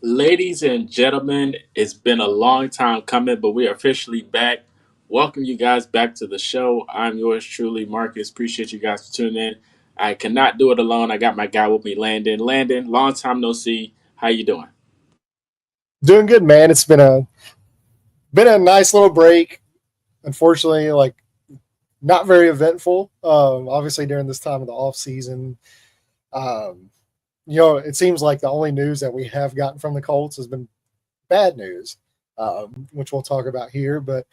Ladies and gentlemen, it's been a long time coming, but we are officially back. Welcome you guys back to the show. I'm yours truly, Marcus. Appreciate you guys for tuning in. I cannot do it alone. I got my guy with me, Landon. Landon, long time no see. How you doing? Doing good, man. It's been a nice little break. Unfortunately, like not very eventful. Obviously during this time of the off season, um, it seems like the only news that we have gotten from the Colts has been bad news, which we'll talk about here. But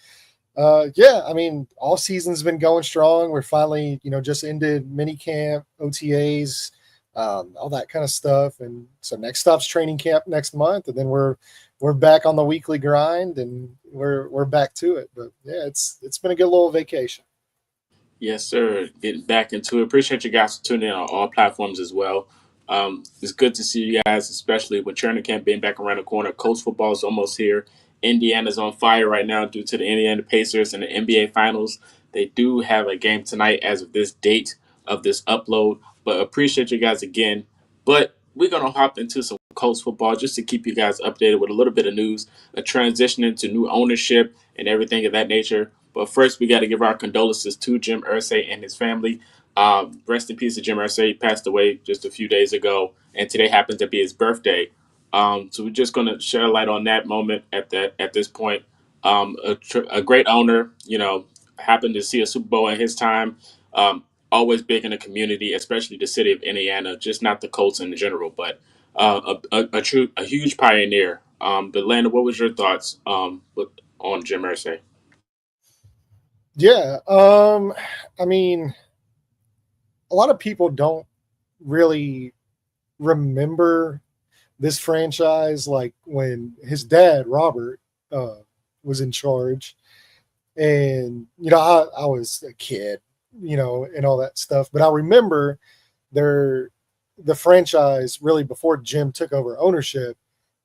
yeah, I mean, all season's been going strong. We're finally, just ended mini camp, OTAs, all that kind of stuff, and so next stop's training camp next month, and then we're back on the weekly grind, and we're back to it. But yeah, it's been a good little vacation. Yes, sir. Getting back into it. Appreciate you guys for tuning in on all platforms as well. It's good to see you guys, especially with training camp being back around the corner. Coach football is almost here. Indiana's on fire right now due to the Indiana Pacers and the NBA Finals. They do have a game tonight as of this date of this upload, but appreciate you guys again. But we're going to hop into some Colts football just to keep you guys updated with a little bit of news, a transition into new ownership and everything of that nature. But first, we got to give our condolences to Jim Irsay and his family. Rest in peace to Jim Irsay. He passed away just a few days ago, and today happens to be his birthday. So we're just going to share a light on that moment at this point. A great owner, happened to see a Super Bowl in his time. Always big in the community, especially the city of Indiana, just not the Colts in general, but a huge pioneer. But Landon, what was your thoughts on Jim Irsay? Yeah, I mean, a lot of people don't really remember this franchise like when his dad Robert uh, was in charge, and I was a kid, and all that stuff. But I remember there the franchise really before Jim took over ownership,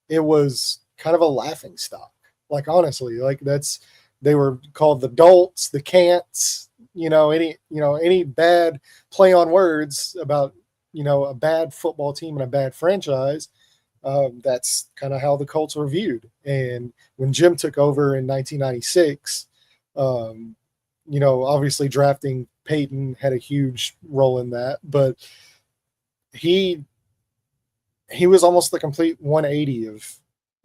it was kind of a laughing stock. Like honestly, like that's they were called the Dolts, the Cants, any bad play on words about a bad football team and a bad franchise. That's kind of how the Colts were viewed. And when Jim took over in 1996, um, obviously drafting Peyton had a huge role in that, but he he was almost the complete 180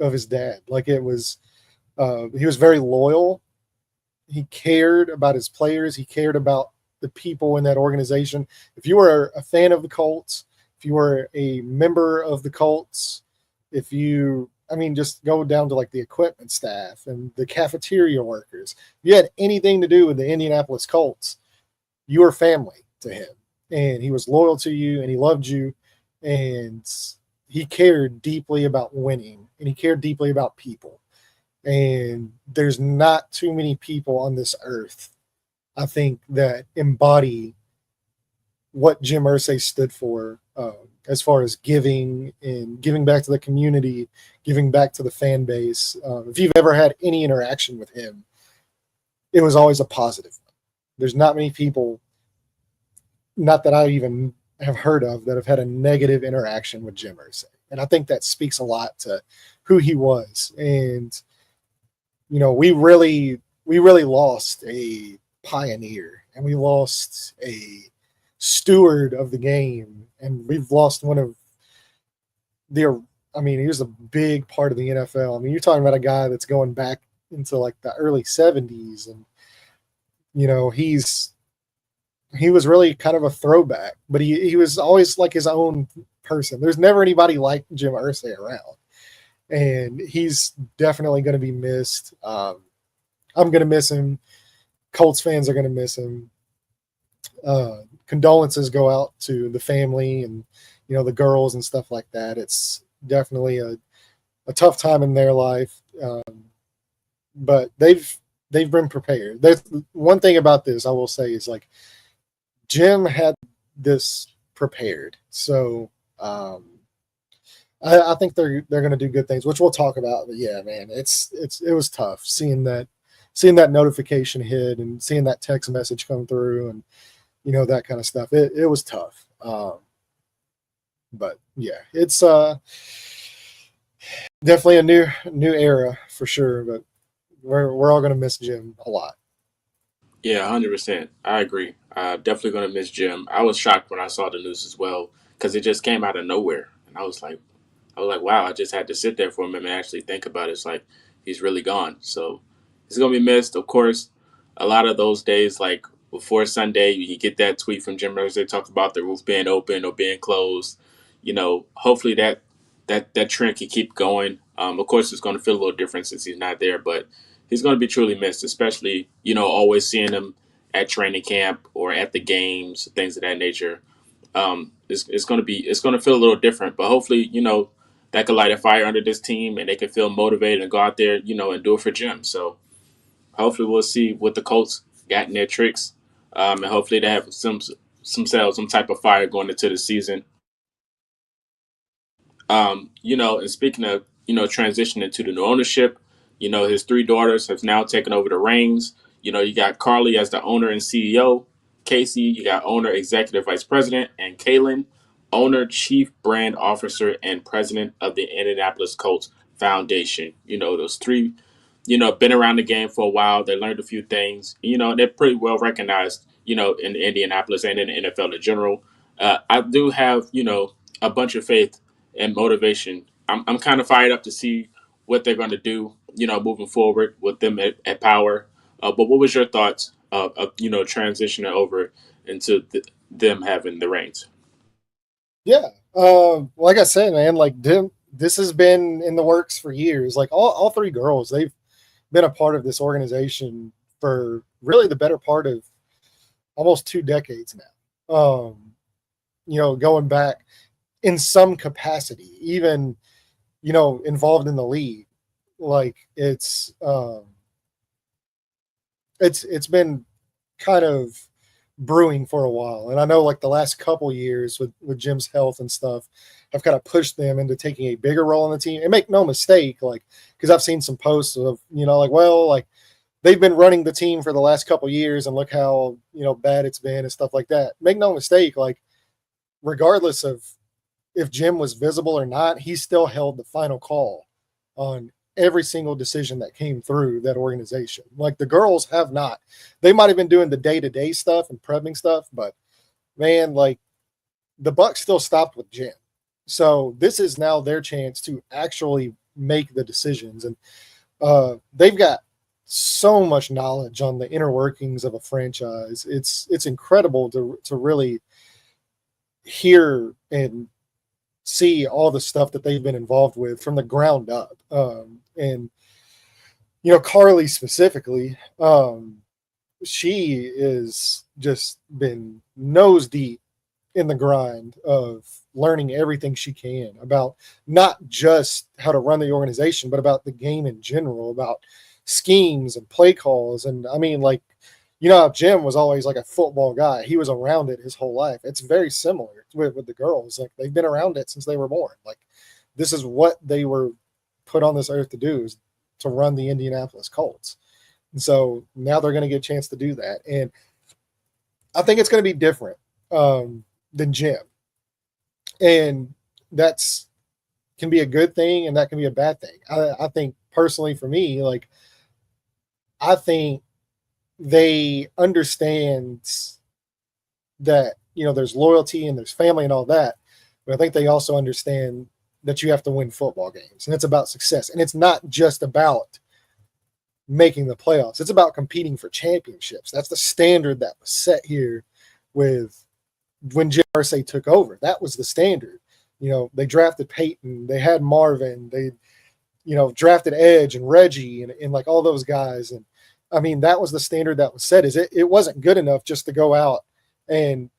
of his dad. Like it was, he was very loyal. He cared about his players. He cared about the people in that organization. If you were a fan of the Colts, if you were a member of the Colts, if you, I mean, just go down to like the equipment staff and the cafeteria workers. If you had anything to do with the Indianapolis Colts, you were family to him. And he was loyal to you and he loved you. And he cared deeply about winning and he cared deeply about people. And there's not too many people on this earth, I think, that embody what Jim Irsay stood for, as far as giving and giving back to the community, giving back to the fan base. If you've ever had any interaction with him, it was always a positive. There's not many people, not that I even have heard of, that have had a negative interaction with Jim Irsay. And I think that speaks a lot to who he was. And we really lost a pioneer and we lost a steward of the game, and we've lost one of the. I mean, he was a big part of the NFL. I mean, you're talking about a guy that's going back into like the early '70s, and he was really kind of a throwback, but he was always like his own person. There's never anybody like Jim Irsay around, and he's definitely going to be missed. I'm going to miss him. Colts fans are going to miss him. Condolences go out to the family and the girls and stuff like that. It's definitely a tough time in their life, but they've been prepared. There's one thing about this I will say is like Jim had this prepared, so I think they're going to do good things, which we'll talk about. But yeah, man, it was tough seeing that notification hit and seeing that text message come through and that kind of stuff. It was tough. But yeah, Definitely a new era for sure. But we're all gonna miss Jim a lot. Yeah, 100%. I agree. Definitely going to miss Jim. I was shocked when I saw the news as well because it just came out of nowhere, and I was like, wow. I just had to sit there for a minute and actually think about it. It's like he's really gone. So he's going to be missed. Of course, a lot of those days, like before Sunday, you get that tweet from Jim Rose. They talked about the roof being open or being closed. Hopefully that trend can keep going. Of course, it's going to feel a little different since he's not there, but he's going to be truly missed, especially always seeing him at training camp or at the games, things of that nature. It's going to feel a little different, but hopefully that could light a fire under this team and they can feel motivated and go out there and do it for Jim. So hopefully we'll see what the Colts got in their tricks, and hopefully they have some type of fire going into the season. And speaking of, transitioning to the new ownership, his three daughters have now taken over the reins. You got Carly as the owner and CEO, Casey, you got owner, executive vice president, and Kaylin, owner, chief brand officer, and president of the Indianapolis Colts Foundation. Those three, been around the game for a while. They learned a few things. They're pretty well recognized, in Indianapolis and in the NFL in general. I do have, a bunch of faith and motivation. I'm kind of fired up to see what they're going to do, moving forward with them at power. But what was your thoughts of transitioning over into them having the reins? Yeah. Like I said, man, like this has been in the works for years. Like all three girls, they've been a part of this organization for really the better part of almost 2 decades now. Going back in some capacity, even involved in the league. Like it's been kind of brewing for a while. And I know like the last couple years with Jim's health and stuff have kind of pushed them into taking a bigger role in the team. And make no mistake, like, because I've seen some posts of, like, well, like they've been running the team for the last couple years and look how, bad it's been and stuff like that. Make no mistake, like, regardless of if Jim was visible or not, he still held the final call on every single decision that came through that organization. Like the girls have not. They might have been doing the day-to-day stuff and prepping stuff, but man, like the buck still stopped with Jim. So this is now their chance to actually make the decisions. And they've got so much knowledge on the inner workings of a franchise. It's incredible to really hear and see all the stuff that they've been involved with from the ground up. And Carly specifically, she is just been nose deep in the grind of learning everything she can about not just how to run the organization, but about the game in general, about schemes and play calls. And I mean, like, how Jim was always like a football guy. He was around it his whole life. It's very similar with the girls. Like they've been around it since they were born. Like this is what they were put on this earth to do, is to run the Indianapolis Colts. And so now they're going to get a chance to do that. And I think it's going to be different than Jim. And that's can be a good thing and that can be a bad thing. I think personally for me, like I think they understand that there's loyalty and there's family and all that, but I think they also understand that you have to win football games and it's about success, and it's not just about making the playoffs. It's about competing for championships. That's the standard that was set here with when Jim Irsay took over. That was the standard. They drafted Peyton, they had Marvin, they drafted Edge and Reggie and like all those guys. And I mean, that was the standard that was set. It wasn't good enough just to go out and,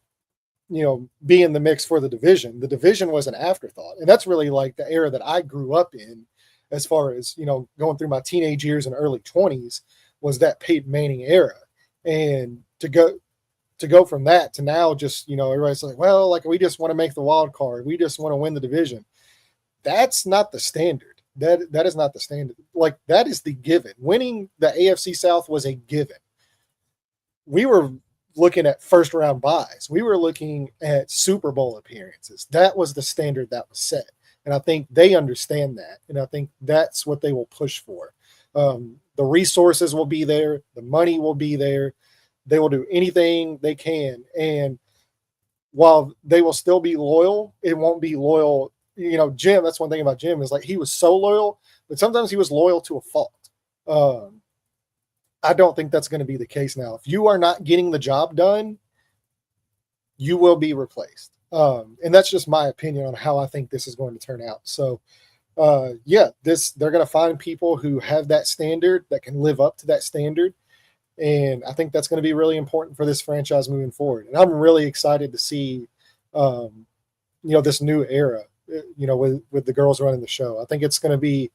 be in the mix for the division. The division was an afterthought. And that's really like the era that I grew up in as far as, going through my teenage years and early 20s was that Peyton Manning era. And to go from that to now, just, everybody's like, well, like we just want to make the wild card. We just want to win the division. That's not the standard. That is not the standard. Like that is the given. Winning the AFC South was a given. We were looking at first round buys. We were looking at Super Bowl appearances. That was the standard that was set. And I think they understand that. And I think that's what they will push for. The resources will be there. The money will be there. They will do anything they can. And while they will still be loyal, it won't be loyal. Jim, that's one thing about Jim is like he was so loyal, but sometimes he was loyal to a fault. I don't think that's going to be the case now. If you are not getting the job done, you will be replaced. And that's just my opinion on how I think this is going to turn out. So, they're going to find people who have that standard, that can live up to that standard. And I think that's going to be really important for this franchise moving forward. And I'm really excited to see, this new era, with the girls running the show. I think there's going to be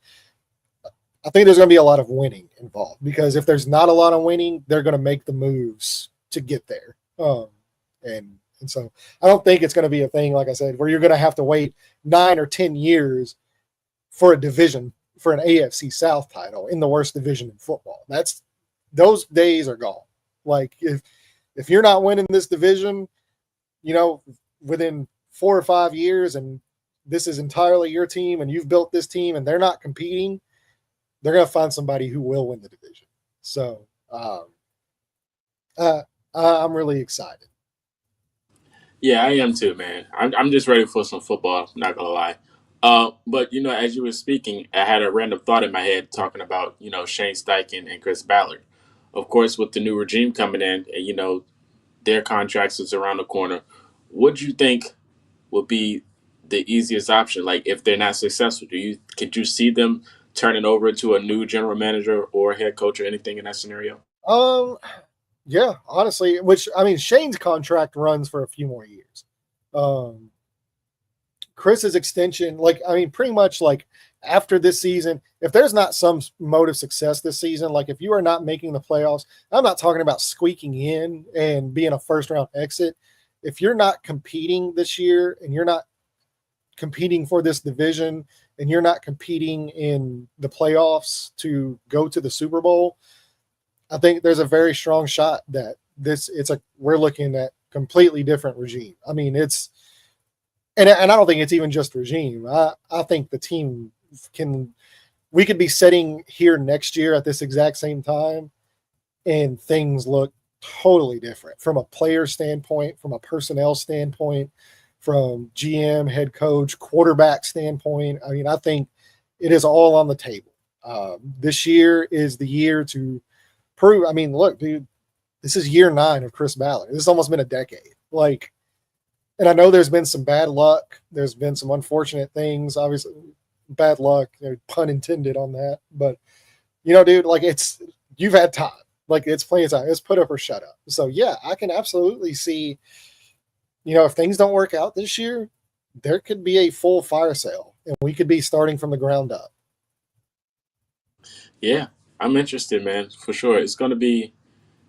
a lot of winning involved, because if there's not a lot of winning, they're going to make the moves to get there. And so I don't think it's going to be a thing, like I said, where you're going to have to wait 9 or 10 years for a division, for an AFC South title in the worst division in football. Those days are gone. Like if you're not winning this division, within 4 or 5 years, and this is entirely your team and you've built this team and they're not competing, they're going to find somebody who will win the division. So I'm really excited. Yeah, I am too, man. I'm just ready for some football, not gonna lie. But as you were speaking, I had a random thought in my head talking about, Shane Steichen and Chris Ballard. Of course, with the new regime coming in, and their contracts is around the corner. What do you think would be the easiest option? Like, if they're not successful, could you see them turning over to a new general manager or head coach or anything in that scenario? Yeah, honestly, Shane's contract runs for a few more years. Chris's extension, pretty much after this season, if there's not some mode of success this season, like if you are not making the playoffs, I'm not talking about squeaking in and being a first round exit. If you're not competing this year and you're not competing for this division and you're not competing in the playoffs to go to the Super Bowl, I think there's a very strong shot that we're looking at completely different regime. I mean, and I don't think it's even just regime. I think the team we could be sitting here next year at this exact same time and things look totally different from a player standpoint, from a personnel standpoint, from GM, head coach, quarterback standpoint. I mean, I think it is all on the table. This year is the year to prove. I mean, look, dude, this is year 9 of Chris Ballard. This has almost been a decade. And I know there's been some bad luck. There's been some unfortunate things. Obviously, bad luck, pun intended on that. But, dude, you've had time. It's plenty of time. It's put up or shut up. So, yeah, I can absolutely see, if things don't work out this year, there could be a full fire sale, and we could be starting from the ground up. Yeah, I'm interested, man, for sure. It's going to be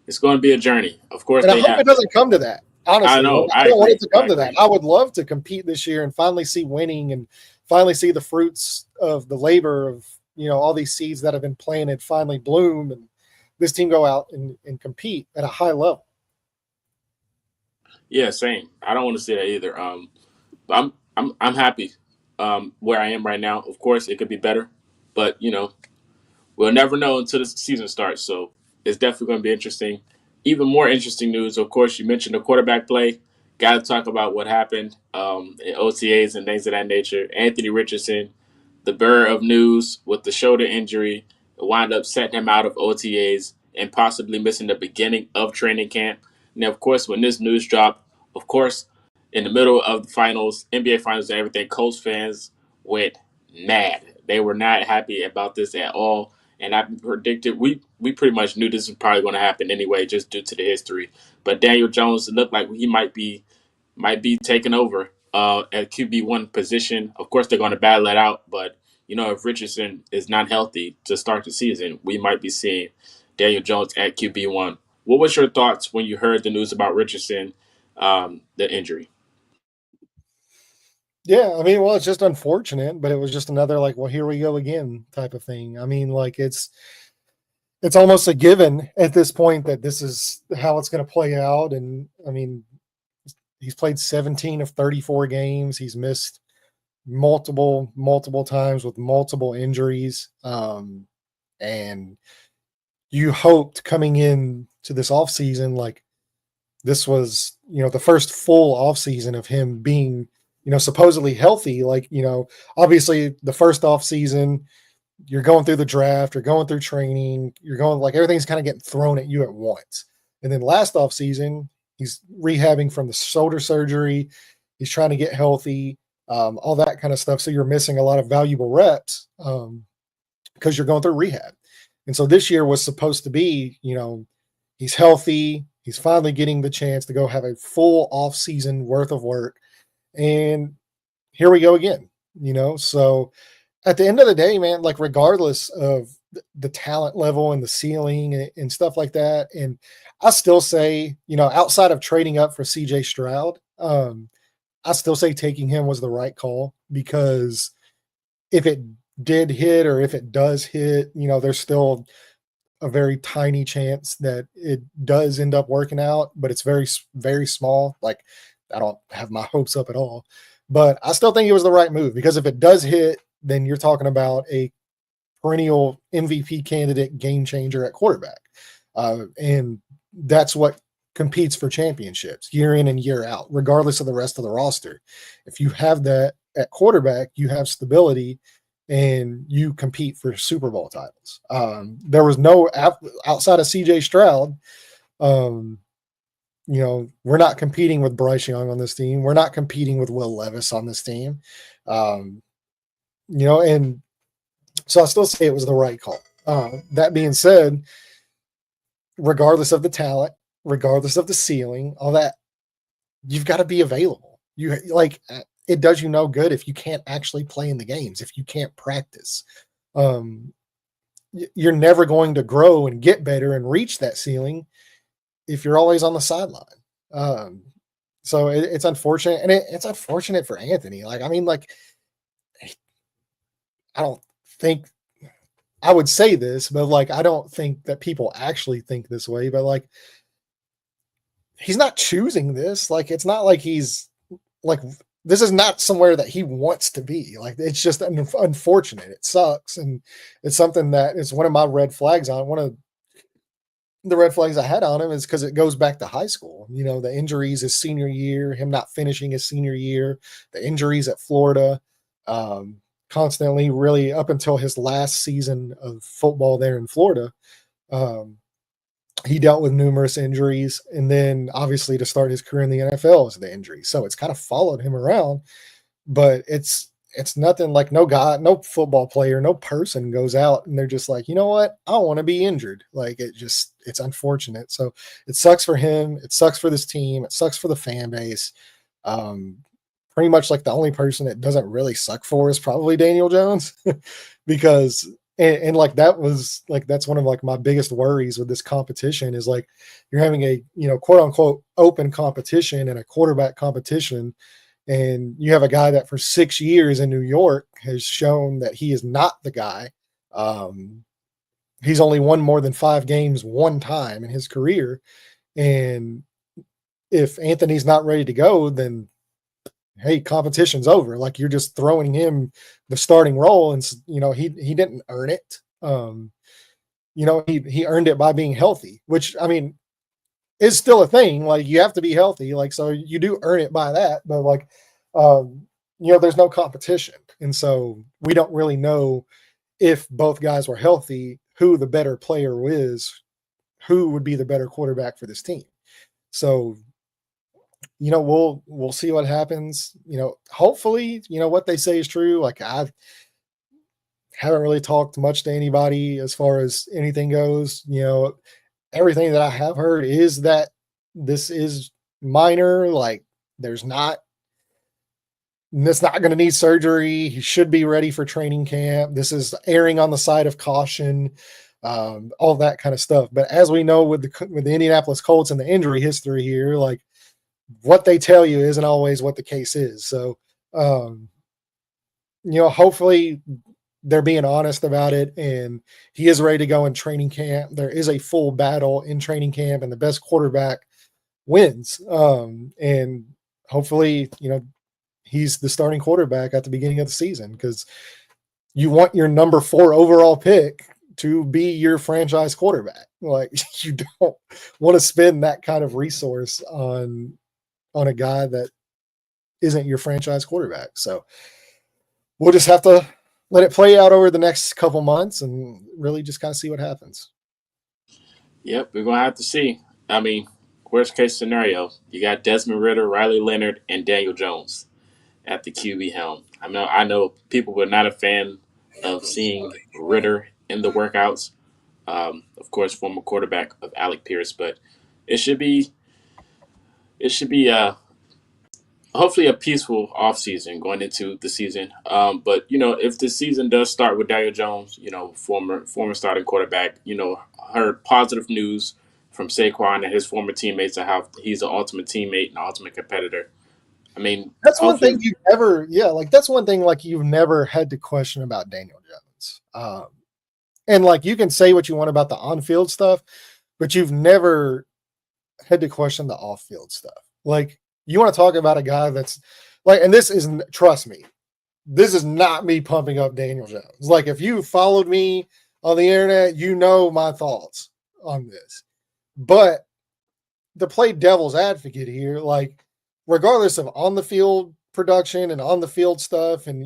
a journey. Of course, and I hope it doesn't come to that. Honestly, I know. I don't want it to come to that. I would love to compete this year and finally see winning and finally see the fruits of the labor of, all these seeds that have been planted finally bloom and this team go out and compete at a high level. Yeah, same. I don't want to see that either. I'm happy where I am right now. Of course, it could be better, but we'll never know until the season starts. So it's definitely going to be interesting. Even more interesting news, of course, you mentioned the quarterback play. Got to talk about what happened in OTAs and things of that nature. Anthony Richardson, the bearer of news with the shoulder injury, wound up setting him out of OTAs and possibly missing the beginning of training camp. Now, of course, when this news dropped, of course, in the middle of the finals, NBA finals and everything, Colts fans went mad. They were not happy about this at all. And I predicted, we pretty much knew this was probably going to happen anyway, just due to the history. But Daniel Jones looked like he might be taking over at QB1 position. Of course, they're going to battle it out. But, if Richardson is not healthy to start the season, we might be seeing Daniel Jones at QB1. What was your thoughts when you heard the news about Richardson, the injury? Yeah, I mean, well, it's just unfortunate, but it was just another here we go again type of thing. I mean, it's almost a given at this point that this is how it's going to play out. And I mean, he's played 17 of 34 games. He's missed multiple times with multiple injuries. And you hoped coming in to this offseason, like this was, the first full offseason of him being, supposedly healthy. Like, obviously the first offseason, you're going through the draft, you're going through training, you're going like everything's kind of getting thrown at you at once. And then last offseason, he's rehabbing from the shoulder surgery. He's trying to get healthy, all that kind of stuff. So you're missing a lot of valuable reps because you're going through rehab. And so this year was supposed to be, he's healthy. He's finally getting the chance to go have a full off season worth of work. And here we go again, So at the end of the day, man, like regardless of the talent level and the ceiling and stuff like that. And I still say, outside of trading up for CJ Stroud, I still say taking him was the right call, because if it did hit or if it does hit, there's still a very tiny chance that it does end up working out, but it's very, very small. Like I don't have my hopes up at all, but I still think it was the right move, because if it does hit, then you're talking about a perennial MVP candidate, game changer at quarterback. And that's what competes for championships year in and year out, regardless of the rest of the roster. If you have that at quarterback, you have stability and you compete for Super Bowl titles. There was no outside of CJ Stroud. We're not competing with Bryce Young on this team. We're not competing with Will Levis on this team. And so I still say it was the right call. That being said, regardless of the talent, regardless of the ceiling, all that, you've got to be available. It does you no good if you can't actually play in the games, if you can't practice. You're never going to grow and get better and reach that ceiling if you're always on the sideline. So it's unfortunate, and it's unfortunate for Anthony. I don't think I would say this, but I don't think that people actually think this way, but he's not choosing this. It's not like he's this is not somewhere that he wants to be. It's just unfortunate. It sucks. And it's something that is one of my red flags on one of the red flags I had on him is because it goes back to high school. The injuries his senior year, him not finishing his senior year, the injuries at Florida, constantly, really up until his last season of football there in Florida. He dealt with numerous injuries, and then obviously to start his career in the NFL is the injury. So it's kind of followed him around, but it's nothing like no football player, no person goes out and they're just like, you know what? I don't want to be injured. It's unfortunate. So it sucks for him. It sucks for this team. It sucks for the fan base. Pretty much the only person it doesn't really suck for is probably Daniel Jones because that's one of my biggest worries with this competition is you're having a, quote unquote open competition and a quarterback competition. And you have a guy that for 6 years in New York has shown that he is not the guy. He's only won more than 5 games one time in his career. And if Anthony's not ready to go, then hey, competition's over. You're just throwing him the starting role, and he didn't earn it. He earned it by being healthy, which is still a thing. You have to be healthy, so you do earn it by that. But there's no competition, and so we don't really know if both guys were healthy, who the better player is, who would be the better quarterback for this team. So we'll see what happens. Hopefully, what they say is true. I haven't really talked much to anybody as far as anything goes. Everything that I have heard is that this is minor. That's not going to need surgery. He should be ready for training camp. This is erring on the side of caution, all that kind of stuff. But as we know with the Indianapolis Colts and the injury history here, what they tell you isn't always what the case is. So, hopefully they're being honest about it and he is ready to go in training camp. There is a full battle in training camp and the best quarterback wins. And hopefully, he's the starting quarterback at the beginning of the season because you want your number 4 overall pick to be your franchise quarterback. Like, you don't want to spend that kind of resource on a guy that isn't your franchise quarterback. So we'll just have to let it play out over the next couple months and really just kind of see what happens. Yep, we're gonna have to see. I mean, worst case scenario, you got Desmond Ritter, Riley Leonard, and Daniel Jones at the QB helm. I know people were not a fan of seeing Ritter in the workouts. Of course, former quarterback of Alec Pierce, but it should be hopefully a peaceful offseason going into the season. But if the season does start with Daniel Jones, former starting quarterback, heard positive news from Saquon and his former teammates of how he's the ultimate teammate and ultimate competitor. I mean, That's one hopefully, thing you never, that's one thing like you've never had to question about Daniel Jones. And like you can say what you want about the on-field stuff, but you've never had to question the off-field stuff. Like, you want to talk about a guy that's like, and this isn't, trust me, this is not me pumping up Daniel Jones. Like, if you followed me on the internet, you know my thoughts on this. But to play devil's advocate here, like, regardless of on the field production and on the field stuff, and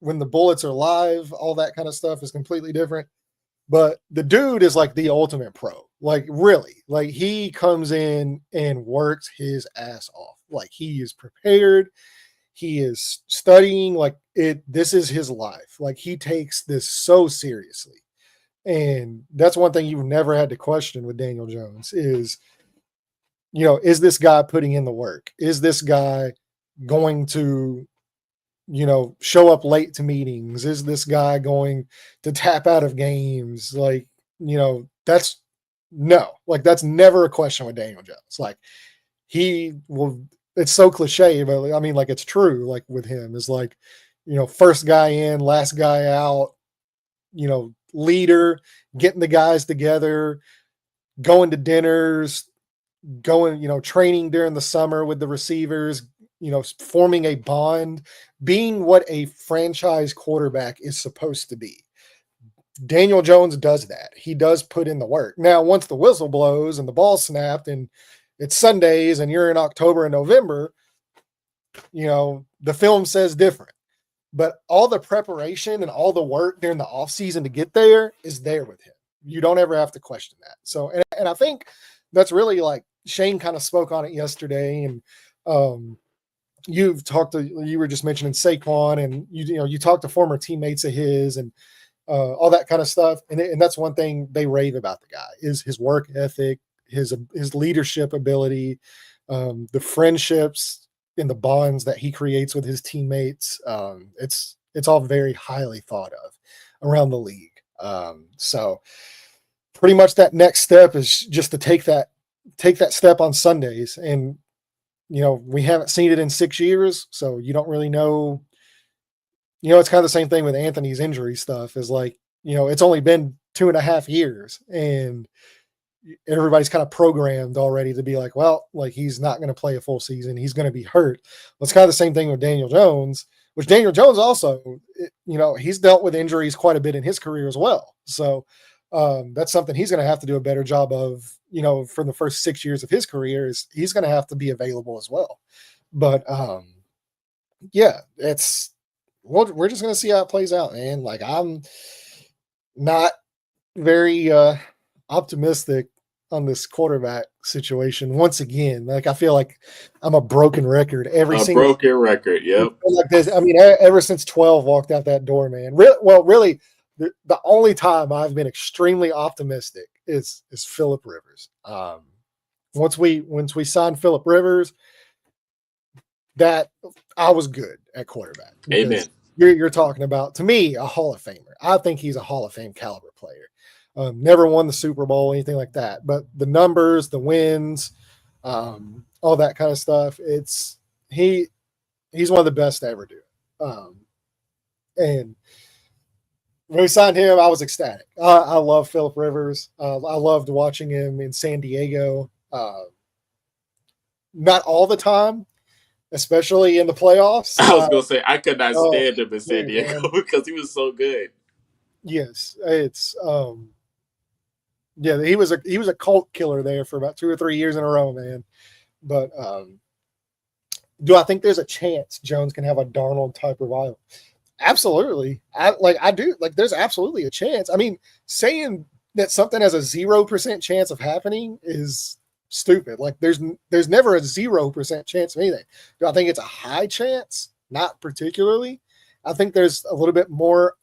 when the bullets are live, all that kind of stuff is completely different. But the dude is like the ultimate pro. Like, really, like, he comes in and works his ass off. Like, he is prepared. He is studying. Like, this is his life. Like, he takes this so seriously. And that's one thing you've never had to question with Daniel Jones is, is this guy putting in the work? Is this guy going to, show up late to meetings? Is this guy going to tap out of games? Like, that's never a question with Daniel Jones. Like, he will, it's so cliche, but I mean, like, it's true. Like, with him is like, first guy in, last guy out, leader, getting the guys together, going to dinners, training during the summer with the receivers, forming a bond, being what a franchise quarterback is supposed to be. Daniel Jones does that. He does put in the work. Now, once the whistle blows and the ball snapped and it's Sundays and you're in October and November, the film says different. But all the preparation and all the work during the offseason to get there is there with him. You don't ever have to question that. So, and I think that's really, like, Shane kind of spoke on it yesterday, and you were just mentioning Saquon, and you talked to former teammates of his and all that kind of stuff. And that's one thing they rave about the guy is his work ethic, his leadership ability, the friendships and the bonds that he creates with his teammates. It's all very highly thought of around the league. So pretty much that next step is just to take that step on Sundays. And, we haven't seen it in 6 years, so you don't really know. It's kind of the same thing with Anthony's injury stuff is like, it's only been 2.5 years and everybody's kind of programmed already to be like, well, like, he's not going to play a full season. He's going to be hurt. Well, it's kind of the same thing with Daniel Jones, which Daniel Jones also, he's dealt with injuries quite a bit in his career as well. So that's something he's going to have to do a better job of, for the first 6 years of his career is he's going to have to be available as well. But yeah, we're just going to see how it plays out, man. Like, I'm not very optimistic on this quarterback situation once again. Like, I feel like I'm a broken record every single broken record. Yep. Like this. I mean, ever since 12 walked out that door, man. Really, the only time I've been extremely optimistic is Phillip Rivers. Once we signed Phillip Rivers, that I was good at quarterback. Amen. You're talking about, to me, a Hall of Famer. I think he's a Hall of Fame caliber player. Never won the Super Bowl, anything like that. But the numbers, the wins, all that kind of stuff, he's one of the best to ever do it. And when we signed him, I was ecstatic. I love Phillip Rivers. I loved watching him in San Diego. Not all the time, especially in the playoffs. I was gonna say I could not Oh, stand him in San dude, Diego man. because he was so good. Yes, it's yeah, he was a cult killer there for about 2 or 3 years in a row, man. But do I think there's a chance Jones can have a Darnold type revival? Absolutely. I do. Like, there's absolutely a chance. I mean, saying that something has a 0% chance of happening is stupid. Like, there's never a 0% chance of anything. Do I think it's a high chance? Not particularly. I think there's a little bit more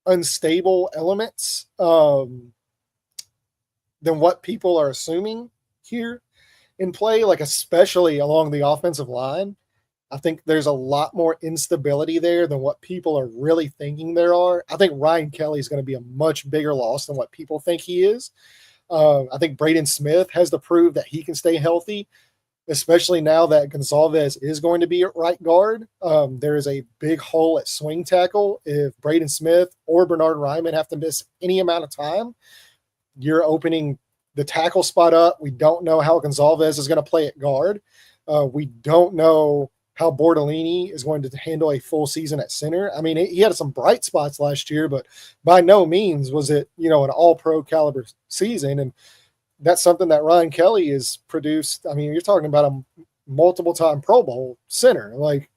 unstable elements than what people are assuming here in play, like especially along the offensive line. I think there's a lot more instability there than what people are really thinking there are. I think Ryan Kelly is going to be a much bigger loss than what people think he is. I think Braden Smith has to prove that he can stay healthy, especially now that Gonzalez is going to be at right guard. There is a big hole at swing tackle. If Braden Smith or Bernard Ryman have to miss any amount of time, you're opening the tackle spot up. We don't know how Gonzalez is going to play at guard. We don't know how Bortolini is going to handle a full season at center. I mean, he had some bright spots last year, but by no means was it, an all-pro caliber season. And that's something that Ryan Kelly has produced. I mean, you're talking about a multiple-time Pro Bowl center. Like,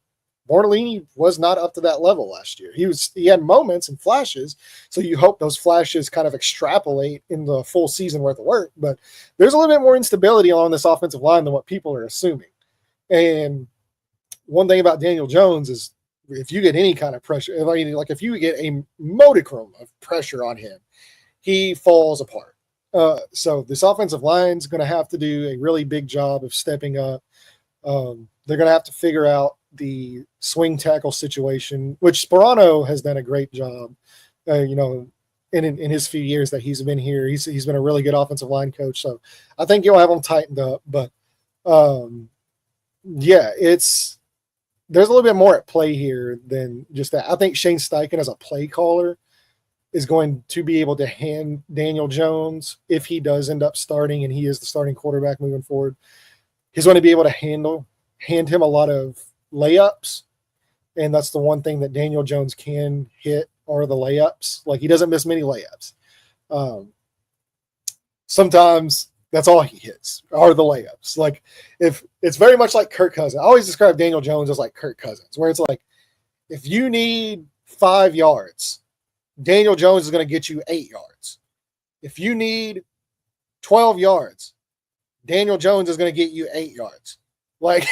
Bortolini was not up to that level last year. He had moments and flashes, so you hope those flashes kind of extrapolate in the full season worth of work. But there's a little bit more instability along this offensive line than what people are assuming. And one thing about Daniel Jones is if you get any kind of pressure, if you get a modicum of pressure on him, he falls apart. So this offensive line is going to have to do a really big job of stepping up. They're going to have to figure out the swing tackle situation, which Sperano has done a great job. In his few years that he's been here, he's been a really good offensive line coach. So I think you'll have them tightened up. But yeah, there's a little bit more at play here than just that. I think Shane Steichen as a play caller is going to be able to hand Daniel Jones, if he does end up starting and he is the starting quarterback moving forward, he's going to be able to hand him a lot of layups. And that's the one thing that Daniel Jones can hit are the layups. Like, he doesn't miss many layups. Sometimes that's all he hits are the layups. Like, if it's very much like Kirk Cousins. I always describe Daniel Jones as like Kirk Cousins, where it's like, if you need 5 yards, Daniel Jones is going to get you 8 yards. If you need 12 yards, Daniel Jones is going to get you 8 yards. Like,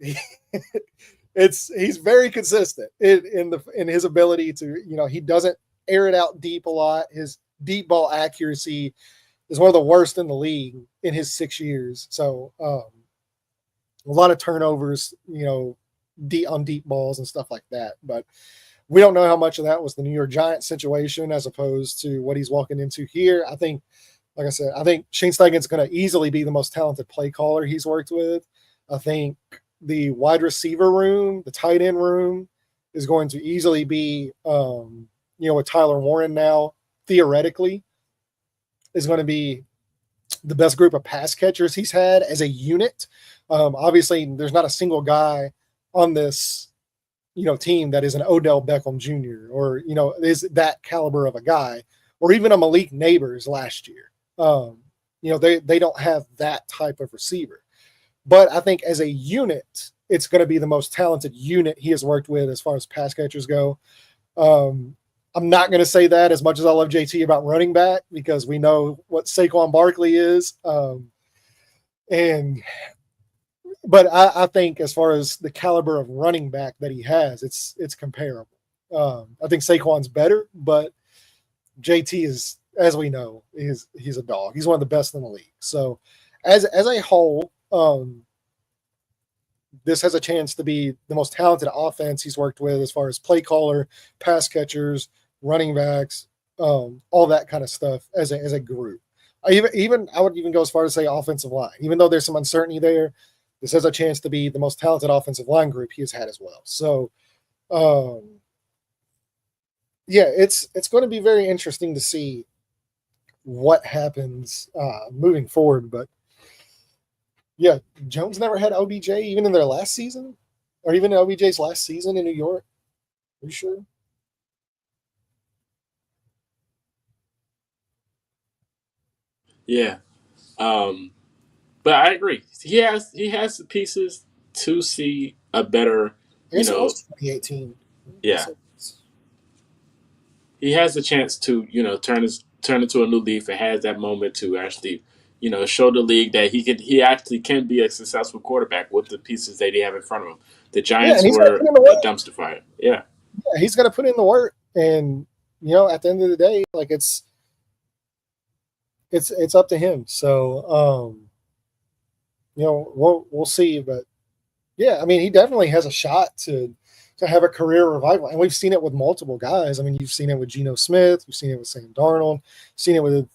he's very consistent in his ability to, he doesn't air it out deep a lot. His deep ball accuracy is one of the worst in the league in his 6 years. So a lot of turnovers, on deep balls and stuff like that. But we don't know how much of that was the New York Giants situation as opposed to what he's walking into here. I think, like I said, I think Shane Steichen's going to easily be the most talented play caller he's worked with. I think the wide receiver room, the tight end room is going to easily be, with Tyler Warren now, theoretically, is going to be the best group of pass catchers he's had as a unit. Obviously, there's not a single guy on this, team that is an Odell Beckham Jr. or, is that caliber of a guy, or even a Malik Neighbors last year. They don't have that type of receiver. But I think as a unit, it's going to be the most talented unit he has worked with as far as pass catchers go. I'm not going to say that as much as I love JT about running back, because we know what Saquon Barkley is. But I think as far as the caliber of running back that he has, it's comparable. I think Saquon's better, but JT is, as we know, he's a dog. He's one of the best in the league. So as a whole, this has a chance to be the most talented offense he's worked with as far as play caller, pass catchers, running backs, all that kind of stuff as a group. I would even go as far as say offensive line. Even though there's some uncertainty there, this has a chance to be the most talented offensive line group he has had as well. So, it's going to be very interesting to see what happens moving forward. But Yeah, Jones never had OBJ even in their last season, or even OBJ's last season in New York. Are you sure? Yeah. Um, but I agree. He has the pieces to see a better, I you guess it was know, 2018. I guess yeah. it was. He has the chance to, turn into a new leaf and has that moment to actually, show the league that he actually can be a successful quarterback with the pieces that he have in front of him. The Yeah, and Giants he's going to were put in the a work. dumpster fire. Yeah. Yeah, he's going to put in the work, and at the end of the day, like it's up to him. So, we'll see, but yeah, I mean, he definitely has a shot to have a career revival, and we've seen it with multiple guys. I mean, you've seen it with Geno Smith, you've seen it with Sam Darnold, seen it with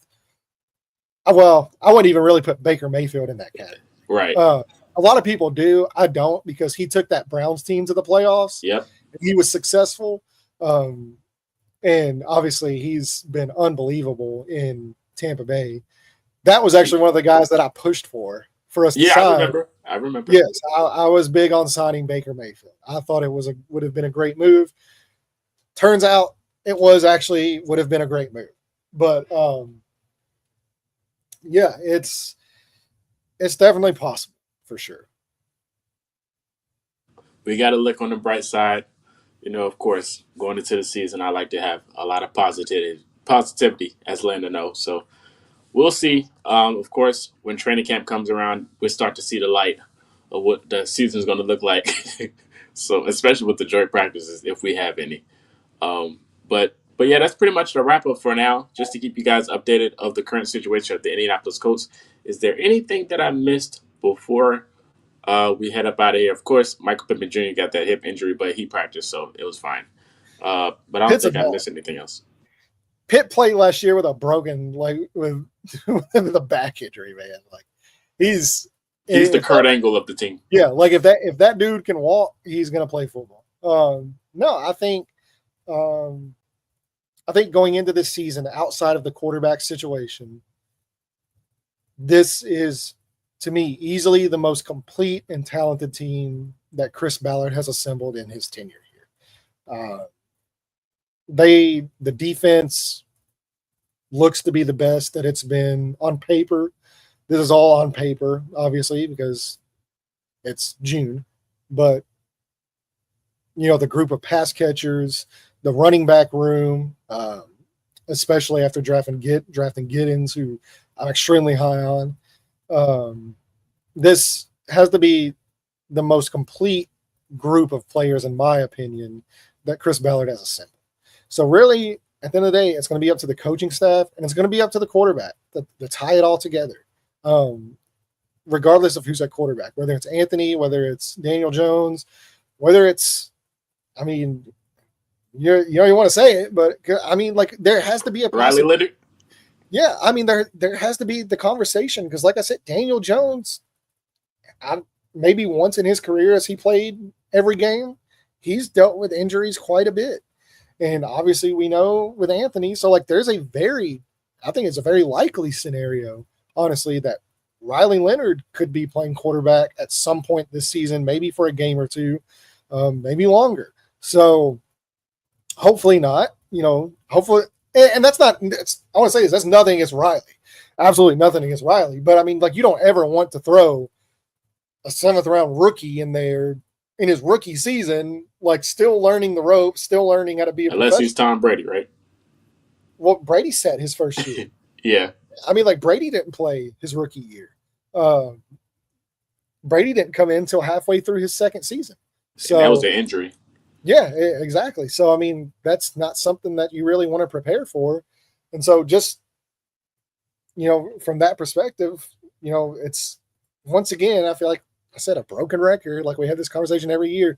well, I wouldn't even really put Baker Mayfield in that category. Right. Uh, a lot of people do. I don't because he took that Browns team to the playoffs. Yep. He was successful, um, and obviously he's been unbelievable in Tampa Bay. That was actually one of the guys that I pushed for us to Yeah, I sign. remember. I remember. Yes, I was big on signing Baker Mayfield. I thought it would have been a great move. Turns out it was actually would have been a great move. But yeah, it's definitely possible for sure. We got to look on the bright side. Of course, going into the season, I like to have a lot of positivity, as Landon knows. So we'll see. Of course, when training camp comes around, we'll start to see the light of what the season is going to look like. So, especially with the joint practices, if we have any. Um, but yeah, that's pretty much the wrap up for now. Just to keep you guys updated of the current situation of the Indianapolis Colts. Is there anything that I missed before we head up out of here? Of course, Michael Pittman Jr. got that hip injury, but he practiced, so it was fine. But I don't Pitt's a think I dog. missed anything else. Pitt played last year with a broken like with a back injury, man. Like he's He's the if Kurt that, Angle of the team. yeah, like if that dude can walk, he's gonna play football. No, um, I think going into this season, outside of the quarterback situation, this is to me easily the most complete and talented team that Chris Ballard has assembled in his tenure here. The defense looks to be the best that it's been on paper. This is all on paper, obviously, because it's June. But the group of pass catchers, the running back room, especially after drafting Giddens, who I'm extremely high on. This has to be the most complete group of players, in my opinion, that Chris Ballard has assembled. So really, at the end of the day, it's going to be up to the coaching staff and it's going to be up to the quarterback to tie it all together. Regardless of who's at quarterback, whether it's Anthony, whether it's Daniel Jones, whether it's, I mean, you don't even want to say it, but I mean, like there has to be a Riley possibility. Leonard. Yeah, I mean, there has to be the conversation because, like I said, Daniel Jones, maybe once in his career as he played every game, he's dealt with injuries quite a bit. And obviously, we know with Anthony, so like there's I think it's a very likely scenario, honestly, that Riley Leonard could be playing quarterback at some point this season, maybe for a game or two, maybe longer. So hopefully not, hopefully, and that's not, I want to say this, that's nothing against Riley. Absolutely nothing against Riley. But I mean, like, you don't ever want to throw a seventh round rookie in there in his rookie season, like still learning the ropes, still learning how to be a Unless he's professional. Tom Brady, right? Well, Brady said his first year. Yeah. I mean, like Brady didn't play his rookie year. Brady didn't come in until halfway through his second season. And that was So the injury. yeah, exactly. So I mean, that's not something that you really want to prepare for. And so just from that perspective, it's once again, I feel like I said a broken record. Like we have this conversation every year.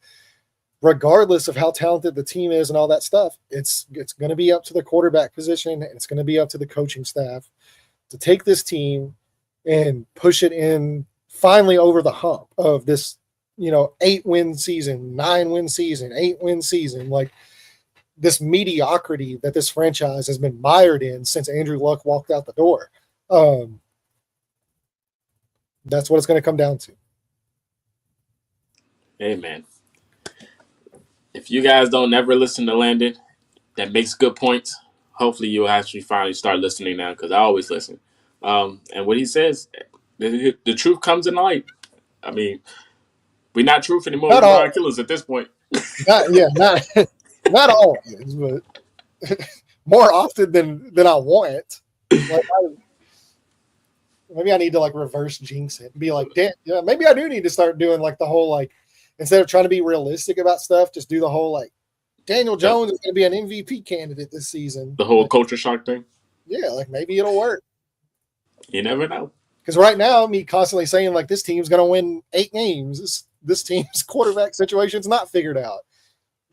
Regardless of how talented the team is and all that stuff, it's going to be up to the quarterback position and it's going to be up to the coaching staff to take this team and push it in finally over the hump of this, 8-win season, 9-win season, 8-win season, like this mediocrity that this franchise has been mired in since Andrew Luck walked out the door. That's what it's going to come down to. Hey, man. If you guys don't ever listen to Landon, that makes good points. Hopefully, you'll actually finally start listening now because I always listen. And what he says, the truth comes in light. I mean, we're not truth anymore. Not We're all, mind killers at this point. not not always, but more often than I want. Like maybe I need to like reverse jinx it and be like, damn, yeah, maybe I do need to start doing like the whole like instead of trying to be realistic about stuff, just do the whole like Daniel Jones is going to be an MVP candidate this season. The whole Like, culture shock thing. yeah, like maybe it'll work. You never know. Because right now, me constantly saying like this team's going to win 8 games. This team's quarterback situation's not figured out.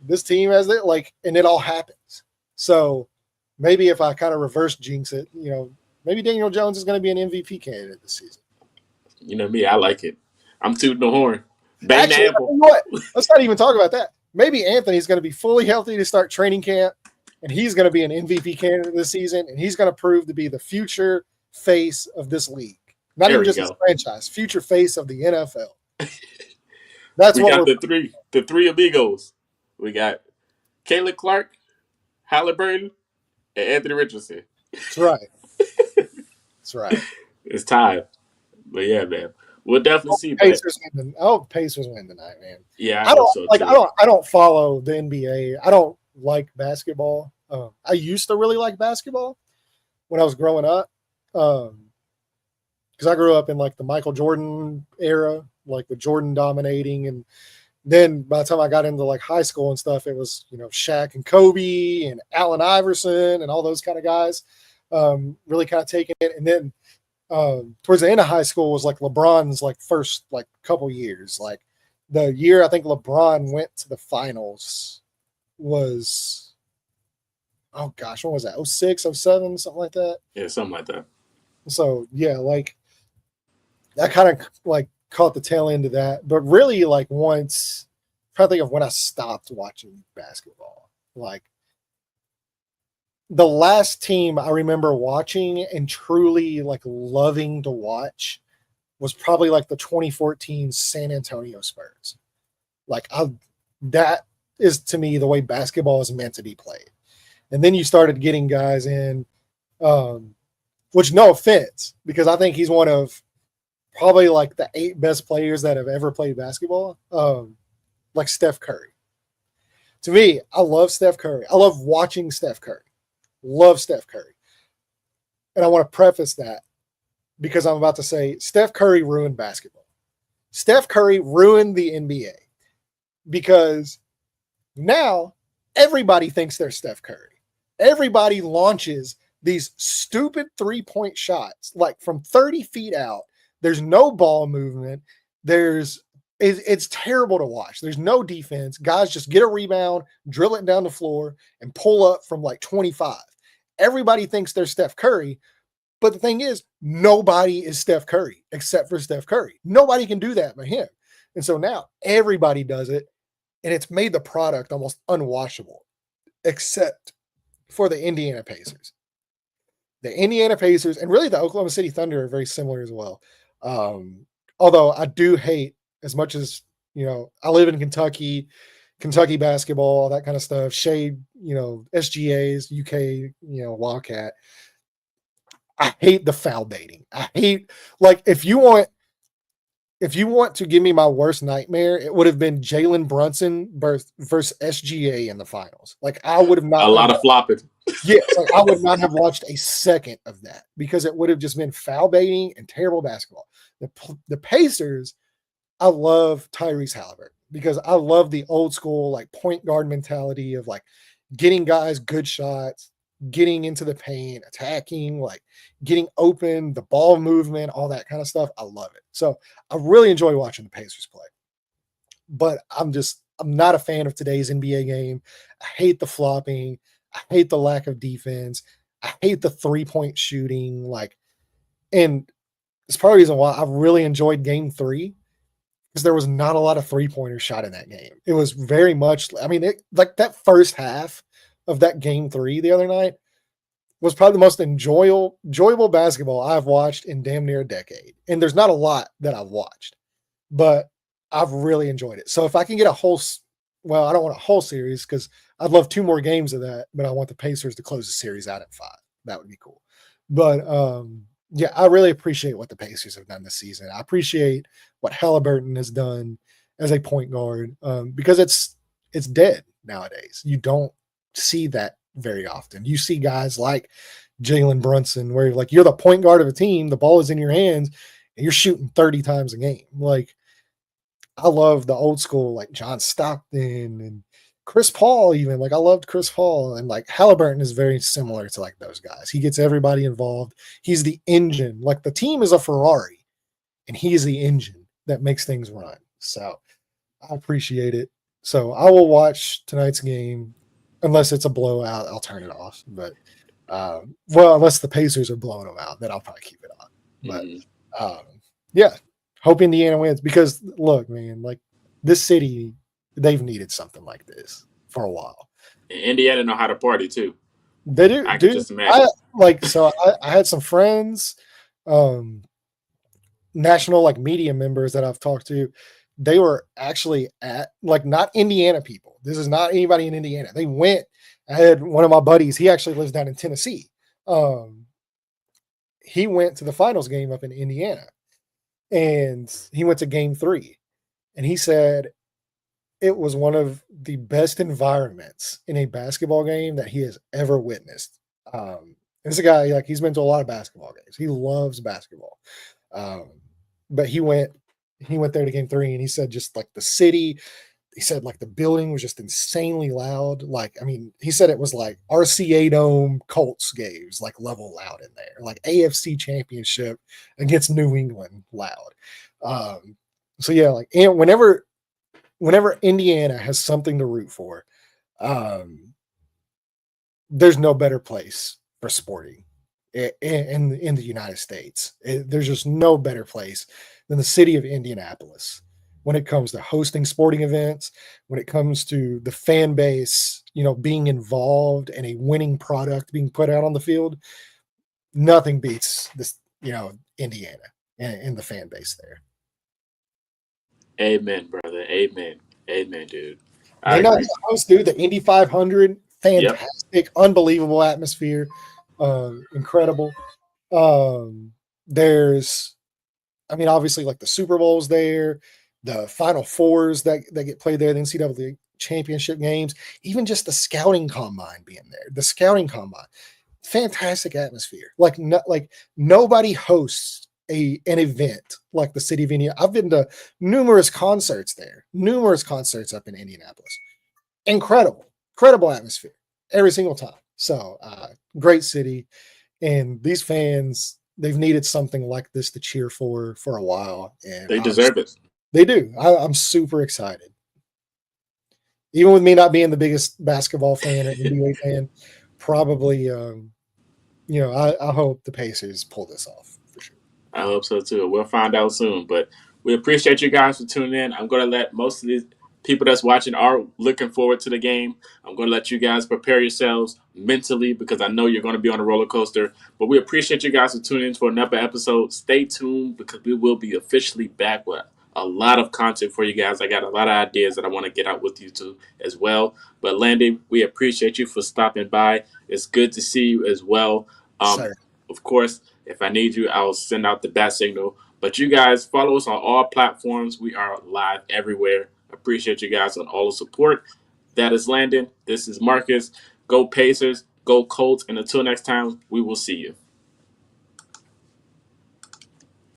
This team has it like, and it all happens. So maybe if I kind of reverse jinx it, maybe Daniel Jones is going to be an MVP candidate this season. You know me, I like it. I'm tooting the horn. Bang Actually, the apple. you know what? Let's not even talk about that. Maybe Anthony's going to be fully healthy to start training camp, and he's going to be an MVP candidate this season, and he's going to prove to be the future face of this league. Not even just this franchise, future face of the NFL. That's what the three amigos. We got Caleb Clark, Halliburton, and Anthony Richardson. That's right. That's right. It's time. But yeah, man. We'll definitely see. Pacers win. I hope Pacers win tonight, man. Yeah, I don't so like. I don't follow the NBA. I don't like basketball. I used to really like basketball when I was growing up, because I grew up in like the Michael Jordan era, like with Jordan dominating, and then by the time I got into like high school and stuff, it was Shaq and Kobe and Allen Iverson and all those kind of guys, really kind of taking it, and then. Towards the end of high school was like LeBron's like first like couple years. Like the year I think LeBron went to the finals was, oh gosh, what was that? 06, 07, something like that. Yeah, something like that. So yeah, like that kind of like caught the tail end of that. But really like once I'm trying to think of when I stopped watching basketball. Like the last team I remember watching and truly like loving to watch was probably like the 2014 San Antonio Spurs. Like that is to me the way basketball is meant to be played. And then you started getting guys in, which no offense, because I think he's one of probably like the 8 best players that have ever played basketball, like Steph Curry. To me, I love Steph Curry. I love watching Steph Curry. Love Steph Curry. And I want to preface that because I'm about to say Steph Curry ruined basketball. Steph Curry ruined the NBA because now everybody thinks they're Steph Curry. Everybody launches these stupid 3-point shots like from 30 feet out. There's no ball movement. It's terrible to watch. There's no defense. Guys just get a rebound, drill it down the floor, and pull up from like 25. Everybody thinks they're Steph Curry, but the thing is, nobody is Steph Curry except for Steph Curry. Nobody can do that but him. And so now everybody does it, and it's made the product almost unwatchable, except for the Indiana Pacers. The Indiana Pacers, and really the Oklahoma City Thunder are very similar as well. Although I do hate, as much as, I live in Kentucky basketball, all that kind of stuff, shade, SGAs, UK, Wildcat. I hate the foul baiting. I hate, like, if you want to give me my worst nightmare, it would have been Jalen Brunson versus SGA in the finals. Like, I would have not. A lot of flopping. Yes, like, I would not have watched a second of that because it would have just been foul baiting and terrible basketball. The Pacers, I love Tyrese Halliburton because I love the old school like point guard mentality of like getting guys good shots, getting into the paint, attacking, like getting open, the ball movement, all that kind of stuff. I love it. So I really enjoy watching the Pacers play. But I'm not a fan of today's NBA game. I hate the flopping. I hate the lack of defense. I hate the 3-point shooting. And it's part of the reason why I really enjoyed game 3. Because there was not a lot of 3-pointers shot in that game. It was very much, like that first half of that game 3 the other night, was probably the most enjoyable basketball I've watched in damn near a decade. And there's not a lot that I've watched, but I've really enjoyed it. So if I can get a whole, well, I don't want a whole series because I'd love 2 more games of that, but I want the Pacers to close the series out at 5. That would be cool. But yeah, I really appreciate what the Pacers have done this season. I appreciate what Halliburton has done as a point guard because it's dead nowadays. You don't see that very often. You see guys like Jalen Brunson, where like you're the point guard of a team, the ball is in your hands, and you're shooting 30 times a game. Like I love the old school, like John Stockton and Chris Paul, even like I loved Chris Paul, and like Halliburton is very similar to like those guys. He gets everybody involved. He's the engine. Like the team is a Ferrari, and he's the engine that makes things run. So I appreciate it. So I will watch tonight's game unless it's a blowout. I'll turn it off. But well, unless the Pacers are blowing them out, then I'll probably keep it on. But yeah, hope Indiana wins because look, man, like this city, they've needed something like this for a while. And Indiana know how to party too. They do. I can just imagine. I had some friends, national like media members that I've talked to. They were actually at like not Indiana people. This is not anybody in Indiana. They went. I had one of my buddies. He actually lives down in Tennessee. He went to the finals game up in Indiana, and he went to game 3, and he said it was one of the best environments in a basketball game that he has ever witnessed. This is a guy like he's been to a lot of basketball games. He loves basketball, but he went there to game 3, and he said just like the city. He said like the building was just insanely loud. Like I mean, he said it was like RCA Dome Colts games like level loud in there, like AFC Championship against New England loud. So yeah, like and whenever Indiana has something to root for, there's no better place for sporting in the United States. There's just no better place than the city of Indianapolis when it comes to hosting sporting events, when it comes to the fan base, being involved and a winning product being put out on the field. Nothing beats this, Indiana and the fan base there. Amen, brother. Amen. Amen, dude. They know how to host, dude. The Indy 500, fantastic, Yep. unbelievable atmosphere, incredible. There's, I mean, obviously, like the Super Bowl's there, the Final Fours that get played there, the NCAA championship games, even just the scouting combine being there, the scouting combine, fantastic atmosphere. Like nobody hosts an event like the city of Indiana. I've been to numerous concerts there, numerous concerts up in Indianapolis. Incredible atmosphere every single time. So great city, and these fans, they've needed something like this to cheer for a while, and they deserve it. They do. I'm super excited. Even with me not being the biggest basketball fan or NBA fan, probably, I hope the Pacers pull this off for sure. I hope so too. We'll find out soon. But we appreciate you guys for tuning in. I'm going to let most of these people that's watching are looking forward to the game. I'm going to let you guys prepare yourselves mentally because I know you're going to be on a roller coaster. But we appreciate you guys for tuning in for another episode. Stay tuned because we will be officially back with a lot of content for you guys. I got a lot of ideas that I want to get out with you too as well. But Landon, we appreciate you for stopping by. It's good to see you as well. Of course, if I need you, I'll send out the bat signal. But you guys follow us on all platforms. We are live everywhere. Appreciate you guys on all the support. That is Landon. This is Marcus. Go Pacers. Go Colts. And until next time, we will see you.